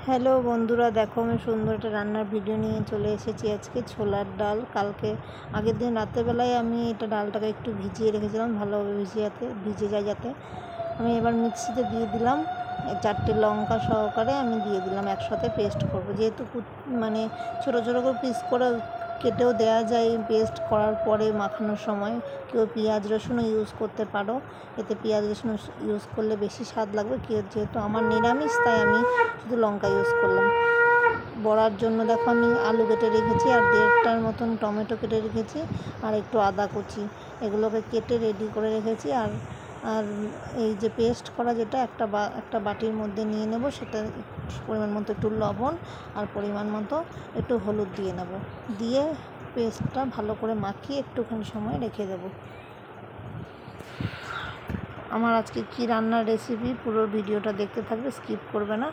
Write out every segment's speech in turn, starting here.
Hello বন্ধুরা, দেখো আমি সুন্দর একটা রান্নার ভিডিও নিয়ে চলে এসেছি। আজকে ছোলার ডাল, কালকে আগের দিন রাত্রেবেলায় আমি এটা ডালটাকে একটু ভিজিয়ে রেখেছিলাম, ভালোভাবে ভিজে যায় যাতে। আমি এবার মিক্সিতে দিয়ে দিলাম, 4টে লঙ্কা সহকারে আমি দিয়ে দিলাম, একসাথে পেস্ট করব। যেহেতু মানে ছোটো ছোটো করে পিস করে কেটেও দেওয়া যায় পেস্ট করার পরে মাখানোর সময়। কেউ পেঁয়াজ রসুনও ইউজ করতে পারো, এতে পেঁয়াজ রসুন ইউজ করলে বেশি স্বাদ লাগবে। যেহেতু আমার নিরামিষ, তাই আমি শুধু লঙ্কা ইউজ করলাম। বড়ার জন্য দেখো আমি আলু কেটে রেখেছি, আর 1.5টার মতন টমেটো কেটে রেখেছি, আর একটু আদা কুচি, এগুলোকে কেটে রেডি করে রেখেছি। আর আর এই যে পেস্ট করা যেটা একটা বাটির মধ্যে নিয়ে নেব, সেটা পরিমাণ মতো একটু লবণ আর পরিমাণ মতো একটু হলুদ দিয়ে নেব, দিয়ে পেস্টটা ভালো করে মাখিয়ে একটুখানি সময় রেখে দেব। আমার আজকে কি রান্নার রেসিপি, পুরো ভিডিওটা দেখতে থাকবে, স্কিপ করবে না।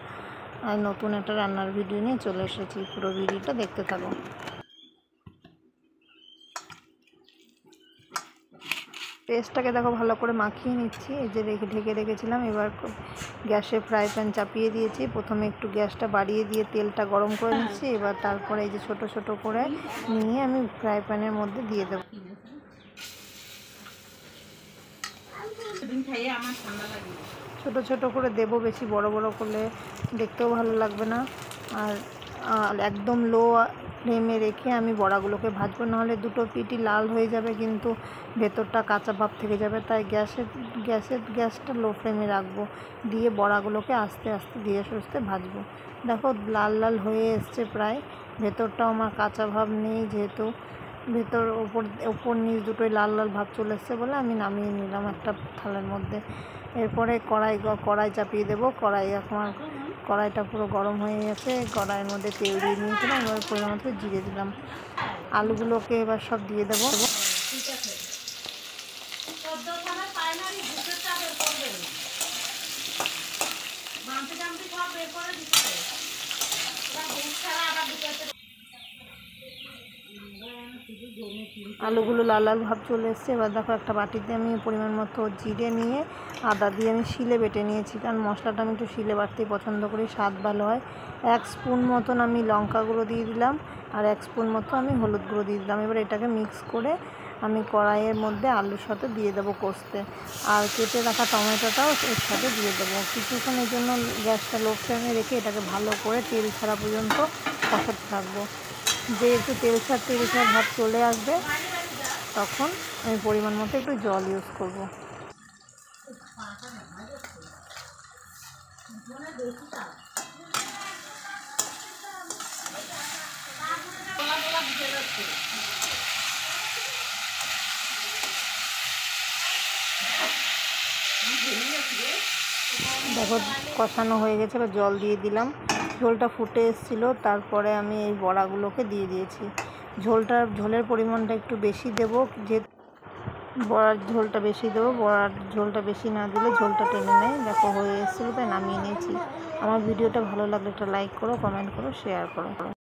আর নতুন একটা রান্নার ভিডিও নিয়ে চলে এসেছি, পুরো ভিডিওটা দেখতে থাকো। পেস্টটাকে দেখো ভালো করে মাখিয়ে নিচ্ছি, এই যে ঢেকে রেখেছিলাম। এবার গ্যাসে ফ্রাই প্যান চাপিয়ে দিয়েছি, প্রথমে একটু গ্যাসটা বাড়িয়ে দিয়ে তেলটা গরম করে নিচ্ছি। এবার তারপরে এই যে ছোট ছোট করে নিয়ে আমি ফ্রাই প্যানের মধ্যে দিয়ে দেবো। ছোট ছোট করে দেবো, বেশি বড় বড় করলে দেখতেও ভালো লাগবে না। আর একদম লো ফ্লেমে রেখে আমি বড়াগুলোকে ভাজবো, নাহলে দুটো পিঠই লাল হয়ে যাবে কিন্তু ভেতরটা কাঁচা ভাব থেকে যাবে। তাই গ্যাসটা লো ফ্লেমে রাখবো, দিয়ে বড়াগুলোকে আস্তে আস্তে ধীরে সুস্থে ভাজবো। দেখো লাল লাল হয়ে এসছে প্রায়, ভেতরটাও আমার কাঁচা ভাব নেই, যেহেতু ভেতর ওপর নিচ দুটোই লাল লাল ভাব চলে এসছে বলে আমি নামিয়ে নিলাম একটা থালার মধ্যে। এরপরে কড়াই চাপিয়ে দেবো। কড়াইটা পুরো গরম হয়ে গেছে, কড়াইয়ের মধ্যে তেল দিয়ে নিয়েছিলাম, এবার পরিমাণ মতো জিরে দিলাম। আলুগুলোকে এবার সব দিয়ে দেবো। আলুগুলো লাল লাল ভাব চলে এসছে। এবার দেখো একটা বাটিতে আমি পরিমাণ মতো জিরে নিয়ে আদা দিয়ে আমি শিলে বেটে নিয়েছি, কারণ মশলাটা আমি একটু শিলে বাটতেই পছন্দ করি, স্বাদ ভালো হয়। 1 স্পুন মতন আমি লঙ্কা গুঁড়ো দিয়ে দিলাম, আর 1 স্পুন মতো আমি হলুদ গুঁড়ো দিয়ে দিলাম। এবার এটাকে মিক্স করে আমি কড়াইয়ের মধ্যে আলুর সাথে দিয়ে দেবো কষতে, আর কেটে রাখা টমেটোটাও এর সাথে দিয়ে দেবো। কিছুক্ষণের জন্য গ্যাসটা লো ফ্লেমে রেখে এটাকে ভালো করে তেল ছাড়া পর্যন্ত কষাতে থাকবো। যে একটু তেল ছাড়া ভাব চলে আসবে, তখন আমি পরিমাণ মতো একটু জল ইউজ করব। দেখো কষানো হয়ে গেছে, এবার জল দিয়ে দিলাম। ঝোলটা ফুটে এসেছিলো, তারপরে আমি এই বড়াগুলোকে দিয়ে দিয়েছি। ঝোলের পরিমাণটা একটু বেশি দেবো, যে বড়ার ঝোলটা বেশি দেবো। বড়ার ঝোলটা বেশি না দিলে ঝোলটা টেনে নেয়। দেখো হয়ে এসেছিলো, তাই নামিয়ে নিয়েছি। আমার ভিডিওটা ভালো লাগলে একটা লাইক করো, কমেন্ট করো, শেয়ার করো।